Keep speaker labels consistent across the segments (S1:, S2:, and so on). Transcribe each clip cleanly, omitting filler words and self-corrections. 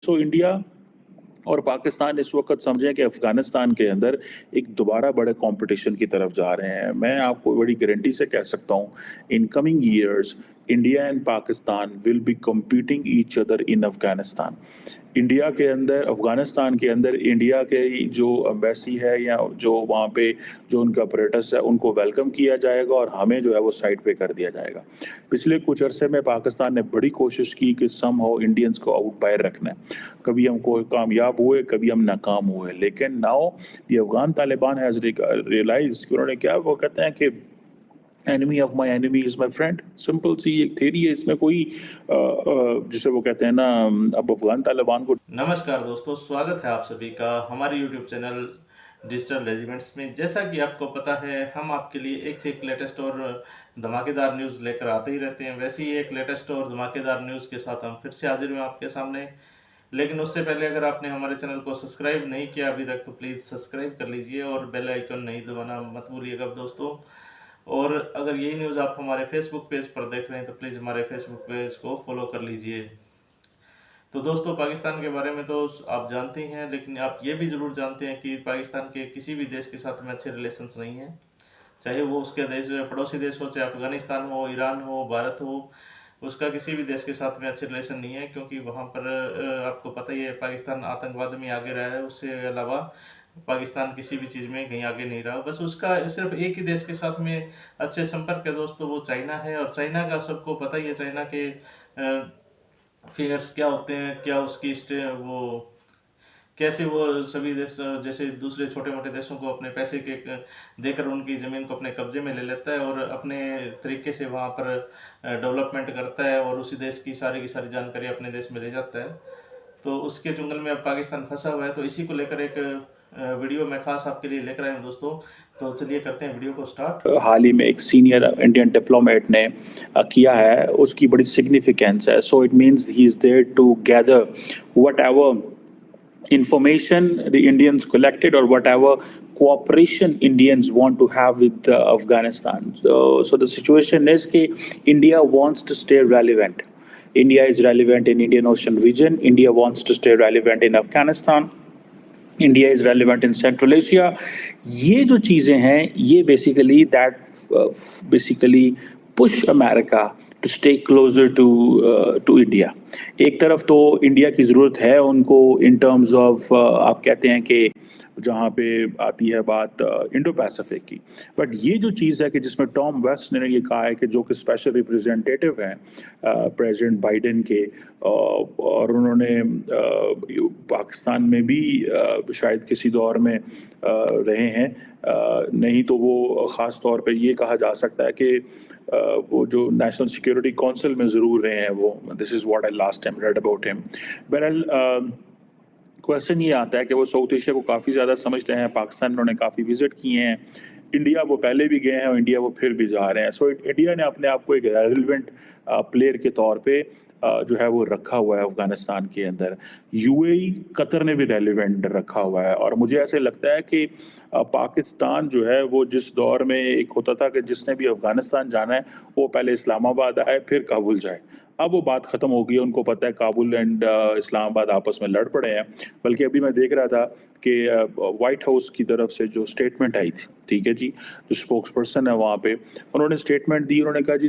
S1: So India और पाकिस्तान इस वक्त समझें कि अफगानिस्तान के अंदर एक दोबारा बड़े कंपटीशन की तरफ जा रहे हैं। मैं आपको बड़ी गारंटी से कह सकता हूँ, in coming years India and Pakistan will be competing each other in Afghanistan. India के अंदर, अफगानिस्तान के अंदर इंडिया के जो एम्बेसी है या जो वहाँ पे जो उनका अपरेटस है, उनको वेलकम किया जाएगा और हमें जो है वो साइड पे कर दिया जाएगा। पिछले कुछ अरसे में पाकिस्तान ने बड़ी कोशिश की कि सम हाउ इंडियंस को आउट बाहर रखना है। कभी हमको कामयाब हुए, कभी हम नाकाम हुए, लेकिन now the Afghan Taliban has realise, उन्होंने क्या, वो कहते हैं कि enemy of my enemy is my friend. Simple सी एक थेरी है, इसमें कोई जिसे वो कहते हैं ना, अब अफगान तालिबान को।
S2: नमस्कार दोस्तों, स्वागत है आप सभी का हमारे यूट्यूब चैनल डिजिटल रेजिमेंट्स में। जैसा कि आपको पता है, हम आपके लिए एक से एक लेटेस्ट और धमाकेदार न्यूज़ लेकर आते ही रहते हैं। वैसे ही एक लेटेस्ट और धमाकेदार न्यूज़ के साथ हम फिर से हाजिर हुए आपके सामने। लेकिन उससे पहले अगर आपने हमारे चैनल को सब्सक्राइब नहीं किया अभी तक, तो प्लीज़ सब्सक्राइब कर लीजिए और बेल आइकन नहीं दबाना मत भूलिएगा दोस्तों। और अगर यही न्यूज़ आप हमारे फेसबुक पेज पर देख रहे हैं तो प्लीज़ हमारे फेसबुक पेज को फॉलो कर लीजिए। तो दोस्तों, पाकिस्तान के बारे में तो आप जानते ही हैं, लेकिन आप ये भी ज़रूर जानते हैं कि पाकिस्तान के किसी भी देश के साथ में अच्छे रिलेशंस नहीं हैं। चाहे वो उसके देश पड़ोसी देश हो, चाहे अफगानिस्तान हो, ईरान हो, भारत हो, उसका किसी भी देश के साथ में अच्छे रिलेशन नहीं है, क्योंकि वहाँ पर आपको पता ही है, पाकिस्तान आतंकवाद में आगे रहा है। उससे अलावा पाकिस्तान किसी भी चीज़ में कहीं आगे नहीं रहा। बस उसका सिर्फ एक ही देश के साथ में अच्छे संपर्क है दोस्तों, वो चाइना है। और चाइना का सबको पता ही है, चाइना के फिगर्स क्या होते हैं, क्या उसकी वो कैसे वो सभी देश जैसे दूसरे छोटे मोटे देशों को अपने पैसे के देकर उनकी ज़मीन को अपने कब्जे में ले लेता है और अपने तरीके से वहाँ पर डेवलपमेंट करता है और उसी देश की सारी जानकारी अपने देश में ले जाता है। तो उसके चुंगल में अब पाकिस्तान फंसा हुआ है। तो इसी को लेकर एक वीडियो मैं खास आपके लिए लेकर आया हूँ दोस्तों। तो चलिए करते हैं वीडियो को स्टार्ट।
S1: हाल ही में एक सीनियर इंडियन डिप्लोमेट ने किया है, उसकी बड़ी सिग्निफिकेंस है। So it means he is there to gather whatever information the Indians collected or whatever cooperation Indians want to have with Afghanistan. So the situation is that India wants to stay relevant. India is relevant in Indian Ocean region. India wants to stay relevant in Afghanistan. India is relevant in Central Asia. ये जो चीज़ें हैं, ये basically push America to stay closer to India. एक तरफ तो India की ज़रूरत है उनको इन टर्म्स ऑफ, आप कहते हैं कि जहाँ पे आती है बात इंडो पैसिफिक की, बट ये जो चीज़ है कि जिसमें टॉम वेस्ट ने ये कहा है कि जो कि स्पेशल रिप्रेजेंटेटिव हैं प्रेसिडेंट बाइडेन के, और उन्होंने पाकिस्तान में भी शायद किसी दौर में रहे हैं, नहीं तो वो ख़ास तौर पे ये कहा जा सकता है कि वो जो नेशनल सिक्योरिटी काउंसिल में ज़रूर रहे हैं वो। This is what I last time read about him. बहरहाल क्वेश्चन ये आता है कि वो साउथ एशिया को काफ़ी ज़्यादा समझते हैं। पाकिस्तान उन्होंने काफ़ी विज़िट किए हैं, इंडिया वो पहले भी गए हैं और इंडिया वो फिर भी जा रहे हैं। सो इंडिया ने अपने आप को एक रेलिवेंट प्लेयर के तौर पे जो है वो रखा हुआ है अफगानिस्तान के अंदर। यूएई, कतर ने भी रेलिवेंट रखा हुआ है। और मुझे ऐसे लगता है कि पाकिस्तान जो है वो जिस दौर में एक होता था कि जिसने भी अफगानिस्तान जाना है वो पहले इस्लामाबाद आए फिर काबुल जाए, अब वो बात ख़त्म हो गई है। उनको पता है काबुल एंड इस्लामाबाद आपस में लड़ पड़े हैं। बल्कि अभी मैं देख रहा था कि वाइट हाउस की तरफ से जो स्टेटमेंट आई थी, ठीक है जी, जो स्पोक्स पर्सन है वहाँ पे, उन्होंने स्टेटमेंट दी। उन्होंने कहा जी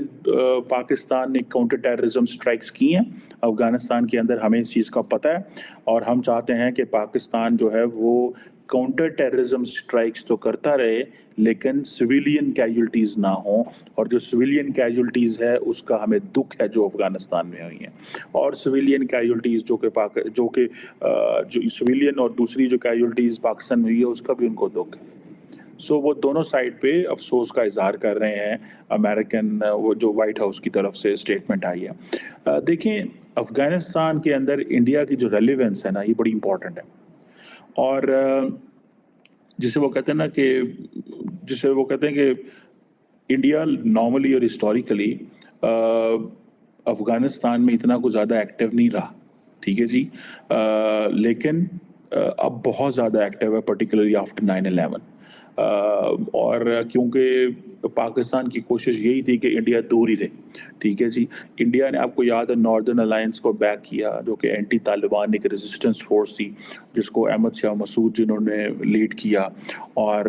S1: पाकिस्तान ने काउंटर टेररिज्म स्ट्राइक्स की हैं अफगानिस्तान के अंदर, हमें इस चीज़ का पता है और हम चाहते हैं कि पाकिस्तान जो है वो काउंटर टेररिज्म स्ट्राइक्स तो करता रहे लेकिन सिविलियन कैजुअल्टीज़ ना हो। और जो सिविलियन कैजुअल्टीज़ है उसका हमें दुख है जो अफगानिस्तान में हुई हैं, और सिविलियन कैजुअल्टीज़ जो सिविलियन और दूसरी जो कैजुअल्टीज़ पाकिस्तान में हुई है उसका भी उनको दुख है। सो वो दोनों साइड पे अफसोस का इजहार कर रहे हैं। अमेरिकन वो जो वाइट हाउस की तरफ से स्टेटमेंट आई है। देखें, अफगानिस्तान के अंदर इंडिया की जो रेलिवेंस है ना, ये बड़ी इंपॉर्टेंट है। और जिसे वो कहते हैं कि इंडिया नॉर्मली और हिस्टोरिकली अफ़गानिस्तान में इतना कुछ ज़्यादा एक्टिव नहीं रहा, ठीक है जी, लेकिन अब बहुत ज़्यादा एक्टिव है, पर्टिकुलरली आफ्टर 9/11। اور کیونکہ پاکستان کی کوشش یہی تھی کہ انڈیا دور ہی رہے. ٹھیک ہے جی. انڈیا نے آپ کو یاد ہے ناردرن الائنس کو بیک کیا جو کہ اینٹی طالبان ایک ریزسٹنس فورس تھی جس کو احمد شاہ مسعود جنہوں نے لیڈ کیا, اور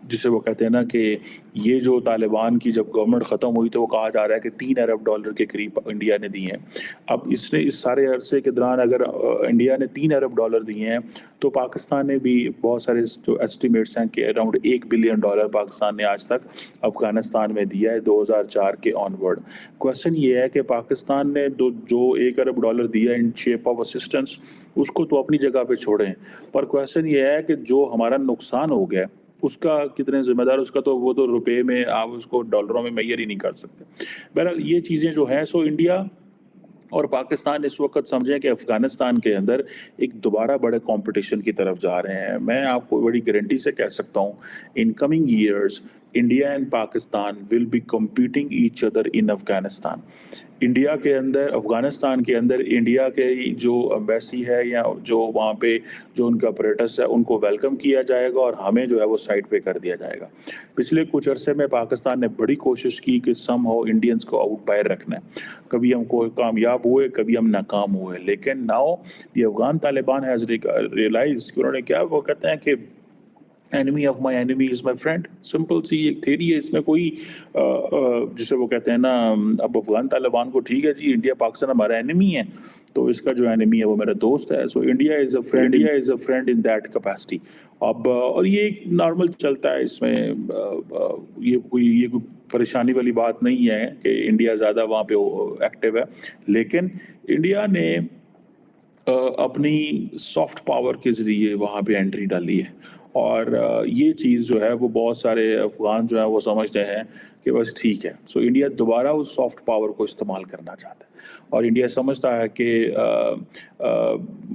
S1: جسے وہ کہتے ہیں نا کہ یہ جو طالبان کی جب گورنمنٹ ختم ہوئی تو وہ کہا جا رہا ہے کہ $3 ارب کے قریب انڈیا نے دیے ہیں. اب اس نے اس سارے عرصے کے دوران اگر انڈیا نے $3 ارب دیے ہیں تو پاکستان نے بھی بہت سارے جو ایسٹیمیٹس ہیں کہ اراؤنڈ $1 بلین پاکستان نے آج تک افغانستان میں دیا ہے 2004 کے آن ورڈ. کوشچن یہ ہے کہ پاکستان نے جو $1 ارب دیا ان شیپ آف اسسٹنس اس کو تو اپنی جگہ پہ چھوڑیں, پر کوشچن یہ ہے کہ جو ہمارا نقصان ہو گیا اس کا کتنے ذمہ دار, اس کا تو وہ تو روپے میں آپ اس کو ڈالروں میں میئر ہی نہیں کر سکتے. بہرحال یہ چیزیں جو ہیں, سو انڈیا اور پاکستان اس وقت سمجھیں کہ افغانستان کے اندر ایک دوبارہ بڑے کمپٹیشن کی طرف جا رہے ہیں. میں آپ کو بڑی گارنٹی سے کہہ سکتا ہوں in coming years India and Pakistan will be competing each other in Afghanistan. India کے اندر افغانستان کے اندر انڈیا کے جو ایمبیسی ہے یا جو وہاں پہ جو ان کا اپریٹس ہے ان کو ویلکم کیا جائے گا اور ہمیں جو ہے وہ سائڈ پہ کر دیا جائے گا. پچھلے کچھ عرصے میں پاکستان نے بڑی کوشش کی کہ سم ہاؤ انڈینس کو آؤٹ باہر رکھنا ہے. کبھی ہم کو کامیاب ہوئے, کبھی ہم ناکام ہوئے, لیکن now the Afghan Taliban has realize کہ انہوں نے کیا وہ کہتے ہیں کہ enemy of my enemy is my friend. Simple سی ایک تھیری ہے, اس میں کوئی جسے وہ کہتے ہیں نا اب افغان طالبان کو ٹھیک ہے جی انڈیا پاکستان ہمارا انیمی ہے تو اس کا جو انیمی ہے وہ میرا دوست ہے. So India is a friend in that capacity. اب اور یہ ایک نارمل چلتا ہے, اس میں یہ کوئی پریشانی والی بات نہیں ہے کہ انڈیا زیادہ وہاں پہ ایکٹیو ہے, لیکن انڈیا نے اپنی سافٹ پاور کے ذریعے وہاں پہ انٹری ڈالی ہے, اور یہ چیز جو ہے وہ بہت سارے افغان جو ہیں وہ سمجھتے ہیں کہ بس ٹھیک ہے. سو انڈیا دوبارہ اس سافٹ پاور کو استعمال کرنا چاہتا ہے, اور انڈیا سمجھتا ہے کہ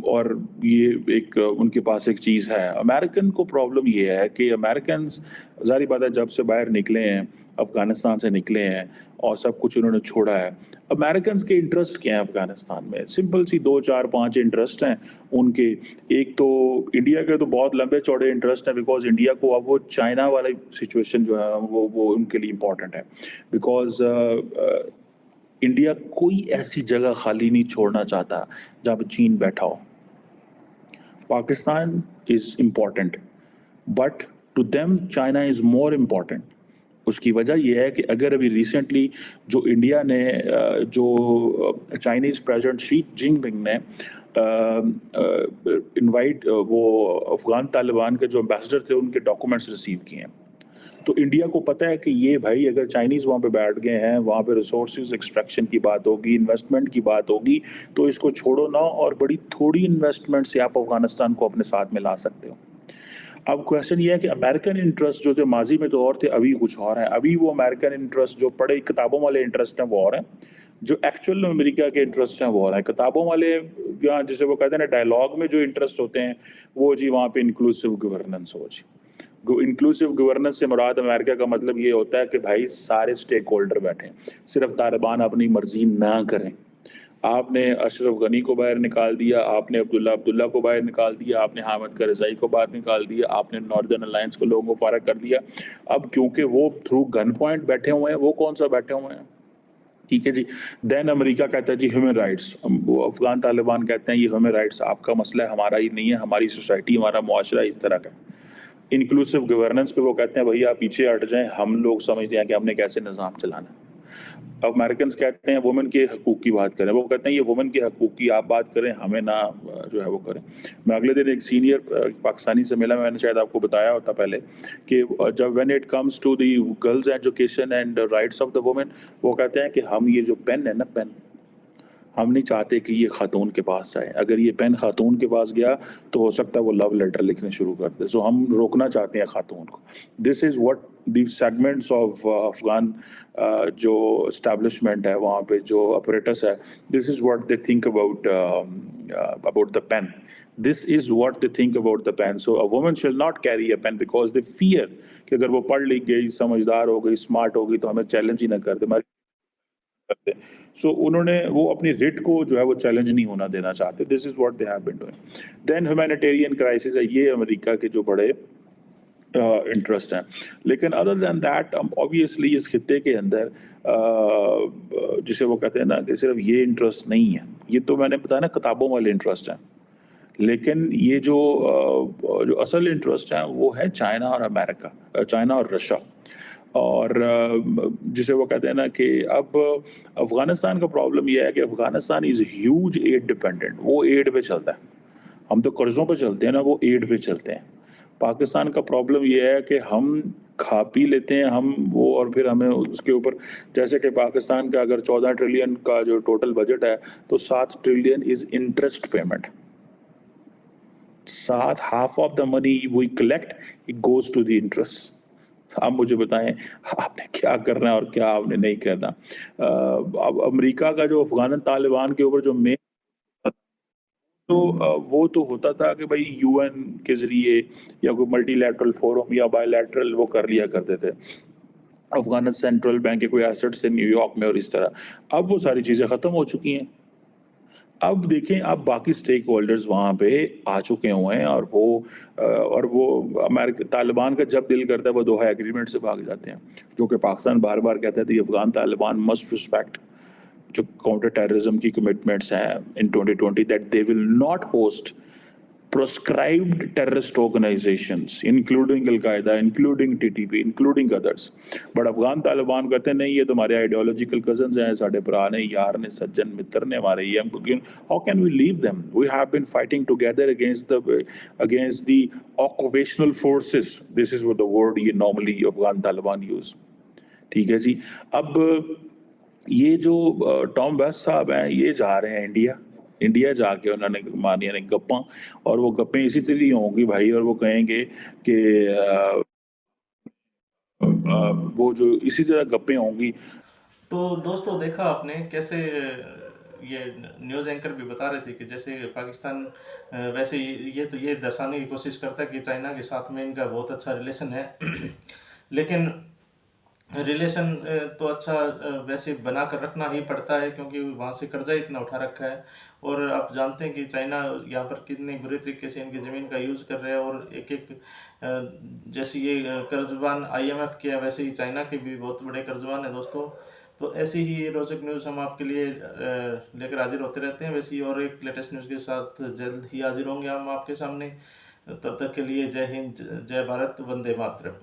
S1: اور یہ ایک ان کے پاس ایک چیز ہے. امریکن کو پرابلم یہ ہے کہ امریکنز ظاہری بات ہے جب سے باہر نکلے ہیں افغانستان سے نکلے ہیں اور سب کچھ انہوں نے چھوڑا ہے, امریکنز کے انٹرسٹ کیا ہیں افغانستان میں؟ سمپل سی 2 4 5 انٹرسٹ ہیں ان کے. ایک تو انڈیا کے تو بہت لمبے چوڑے انٹرسٹ ہیں, بیکاز انڈیا کو اب وہ چائنا والی سچویشن جو ہے وہ ان کے لیے امپورٹنٹ ہے, بیکاز انڈیا کوئی ایسی جگہ خالی نہیں چھوڑنا چاہتا جہاں پہ چین بیٹھا ہو. Pakistan is important but to them China is more important. اس کی وجہ یہ ہے کہ اگر ابھی ریسنٹلی جو انڈیا نے جو چائنیز پریزیڈنٹ شی جن پنگ نے انوائٹ وہ افغان طالبان کے جو امبیسڈر تھے ان کے ڈاکومنٹس ریسیو کیے ہیں, تو انڈیا کو پتہ ہے کہ یہ بھائی اگر چائنیز وہاں پہ بیٹھ گئے ہیں, وہاں پہ ریسورسز ایکسٹریکشن کی بات ہوگی, انویسٹمنٹ کی بات ہوگی, تو اس کو چھوڑو نہ, اور بڑی تھوڑی انویسٹمنٹ سے آپ افغانستان کو اپنے ساتھ میں لا سکتے ہو. اب کویشچن یہ ہے کہ امریکن انٹرسٹ جو تھے ماضی میں تو اور تھے, ابھی کچھ اور ہیں. ابھی وہ امریکن انٹرسٹ جو پڑھے کتابوں والے انٹرسٹ ہیں وہ اور ہیں, جو ایکچوئل میں امریکہ کے انٹرسٹ ہیں وہ اور ہیں. کتابوں والے یہاں جسے وہ کہتے ہیں نا ڈائلاگ میں جو انٹرسٹ ہوتے ہیں وہ جی وہاں پہ انکلوسیو گورننس ہو. جی انکلوسیو گورننس سے مراد امریکہ کا مطلب یہ ہوتا ہے کہ بھائی سارے اسٹیک ہولڈر بیٹھیں, صرف طالبان اپنی مرضی نہ کریں. آپ نے اشرف غنی کو باہر نکال دیا, آپ نے عبداللہ کو باہر نکال دیا, آپ نے حامد کرزائی کو باہر نکال دیا, آپ نے ناردرن الائنس کے لوگوں کو فارغ کر دیا. اب کیونکہ وہ تھرو گن پوائنٹ بیٹھے ہوئے ہیں, وہ کون سا بیٹھے ہوئے ہیں, ٹھیک ہے جی. دین امریکہ کہتا ہے جی ہیومن رائٹس, وہ افغان طالبان کہتے ہیں یہ ہیومن رائٹس آپ کا مسئلہ ہے, ہمارا ہی نہیں ہے, ہماری سوسائٹی ہمارا معاشرہ اس طرح کا. انکلوسیو گورننس پہ وہ کہتے ہیں بھائی آپ پیچھے ہٹ جائیں, ہم لوگ سمجھتے ہیں کہ ہم نے کیسے نظام چلانا ہے. اب امریکنز کہتے ہیں وومن کے حقوق کی بات کریں, وہ کہتے ہیں یہ وومن کے حقوق کی آپ بات کریں, ہمیں نہ جو ہے وہ کریں. میں اگلے دن ایک سینئر پاکستانی سے ملا, میں نے شاید آپ کو بتایا ہوتا پہلے کہ جب when it comes to the girls education and rights of the women, وہ کہتے ہیں کہ ہم یہ جو پین ہے نا پین, ہم نہیں چاہتے کہ یہ خاتون کے پاس جائے. اگر یہ پین خاتون کے پاس گیا تو ہو سکتا ہے وہ لو لیٹر لکھنے شروع کر دے. سو ہم روکنا چاہتے ہیں خاتون کو. This is what the segments of Afghan جو اسٹیبلشمنٹ ہے وہاں پہ جو اپریٹس ہے, this is what they think about the pain. This is what they think about the pain. So a woman shall not carry a pain because they fear کہ اگر وہ پڑھ لکھ گئی, سمجھدار ہو گئی, اسمارٹ ہو گئی تو ہمیں چیلنج ہی نہ کر دے. کرتے. سو انہوں نے وہ اپنی ریٹ کو جو ہے وہ چیلنج نہیں ہونا دینا چاہتے. This is what they have been doing. Then humanitarian crisis ہے, یہ امریکہ کے جو بڑے इंटरेस्ट हैं। लेकिन अदर दैन दैट ऑब्वियसली इस खित्ते के अंदर जिसे वो कहते हैं ना कि सिर्फ ये इंटरेस्ट नहीं है, ये तो मैंने बताया ना किताबों वाले इंटरेस्ट हैं, लेकिन ये जो असल इंटरेस्ट है वो है चाइना और अमेरिका, चाइना और रशिया। और जिसे वो कहते हैं ना कि अब अफ़गानिस्तान का प्रॉब्लम ये है कि Afghanistan is huge aid dependent, वो एड पे चलता है। हम तो कर्ज़ों पे चलते हैं ना, वो एड पे चलते हैं। पाकिस्तान का प्रॉब्लम ये है कि हम खा पी लेते हैं हम वो, और फिर हमें उसके ऊपर, जैसे कि पाकिस्तान का अगर 14 ट्रिलियन का जो टोटल बजट है तो 7 ट्रिलियन इज़ इंटरेस्ट पेमेंट। साथ half of the money we collect it goes to the interest. आप मुझे बताएं आपने क्या करना है और क्या आपने नहीं करना। अब अमेरिका का जो अफगान तालिबान के ऊपर जो मेन तो वो तो होता था कि भाई यूएन के जरिए या कोई मल्टीलैटरल फोरम या बायलैटरल वो कर लिया करते थे। अफगान सेंट्रल बैंक के कोई एसेट्स थे न्यूयॉर्क में और इस तरह। अब वो सारी चीज़ें ख़त्म हो चुकी हैं। अब देखें, अब बाकी स्टेक होल्डर्स वहाँ पे आ चुके हुए हैं, और वो अमेरिका तालिबान का जब दिल करता है वो दोहा एग्रीमेंट से भाग जाते हैं, जो कि पाकिस्तान बार बार कहता है कि अफगान तालिबान मस्ट रिस्पेक्ट जो काउंटर टेररिज्म की कमिटमेंट्स हैं इन 2020, that they will not host proscribed terrorist organizations, including Al-Qaeda, including TTP, including others. But Afghan Taliban कहते हैं नहीं, ये तुम्हारे आइडियोलॉजिकल कजन्स हैं, साढ़े भरा ने, यार ने, सज्जन मित्र ने हमारे, ये हम how can we leave them? We have been fighting together against the occupational forces. This is what the word ये normally अफगान तालिबान use. ठीक है जी। अब ये जो टॉम वेस्ट साहब हैं, ये जा रहे हैं इंडिया जाके उन्होंने मानिए ने गप्पा, और वो गप्पें इसी तरह होंगी भाई, और वो कहेंगे कि वो जो इसी तरह गप्पें होंगी।
S2: तो दोस्तों, देखा आपने कैसे ये न्यूज़ एंकर भी बता रहे थे कि जैसे पाकिस्तान वैसे ये तो ये दर्शाने की कोशिश करता है कि चाइना के साथ में इनका बहुत अच्छा रिलेशन है लेकिन रिलेशन तो अच्छा वैसे बना कर रखना ही पड़ता है, क्योंकि वहाँ से कर्जा इतना उठा रखा है। और आप जानते हैं कि चाइना यहाँ पर कितने बुरे तरीके से इनकी ज़मीन का यूज़ कर रहे हैं, और एक एक जैसे ये कर्जबान आईएमएफ के हैं, वैसे ही चाइना के भी बहुत बड़े कर्जबान हैं दोस्तों। तो ऐसी ही रोचक न्यूज़ हम आपके लिए लेकर हाजिर होते रहते हैं। वैसे ही और एक लेटेस्ट न्यूज़ के साथ जल्द ही हाजिर होंगे हम आपके सामने। तब तक के लिए जय हिंद, जय भारत, वंदे मातरम।